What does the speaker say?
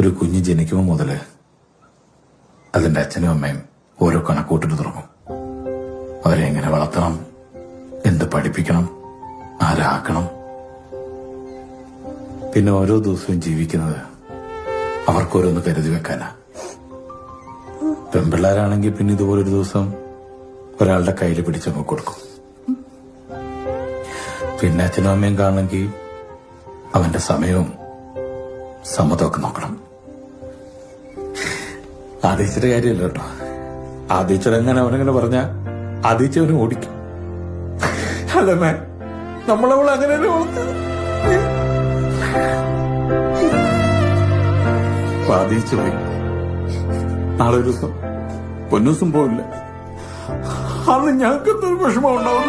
ഒരു കുഞ്ഞ് ജനിക്കുമ്പോൾ മുതല് അതിന്റെ അച്ഛനും അമ്മയും ഓരോ കണക്കൂട്ടിട്ട് തുടങ്ങും. അവരെ എങ്ങനെ വളർത്തണം, എന്ത് പഠിപ്പിക്കണം, ആരാക്കണം. പിന്നെ ഓരോ ദിവസവും ജീവിക്കുന്നത് അവർക്കോരോന്ന് കരുതി വെക്കാനാ. പെൺപിള്ളേരാണെങ്കിൽ പിന്നെ ഇതുപോലൊരു ദിവസം ഒരാളുടെ കയ്യിൽ പിടിച്ചങ്ങ് കൊടുക്കും. പിന്നെ അച്ഛനും അമ്മയും കാണണമെങ്കിൽ അവന്റെ സമയവും സമ്മതമൊക്കെ നോക്കണം. ആദീച്ചിന്റെ കാര്യമല്ല കേട്ടോ. ആദീച്ചനെങ്ങനെ അവനങ്ങനെ പറഞ്ഞ ആദീച്ചവന് ഓടിക്കും. അല്ലമ്മേ, നമ്മളവൾ അങ്ങനെയല്ലേ വളർത്തത്. ആദീച്ചു പോയി. നാളെ ഒരു ദിവസം പൊന്നൂസും പോവില്ല. അന്ന് ഞങ്ങൾക്ക് എന്തൊരു വിഷമം ഉണ്ടാവും.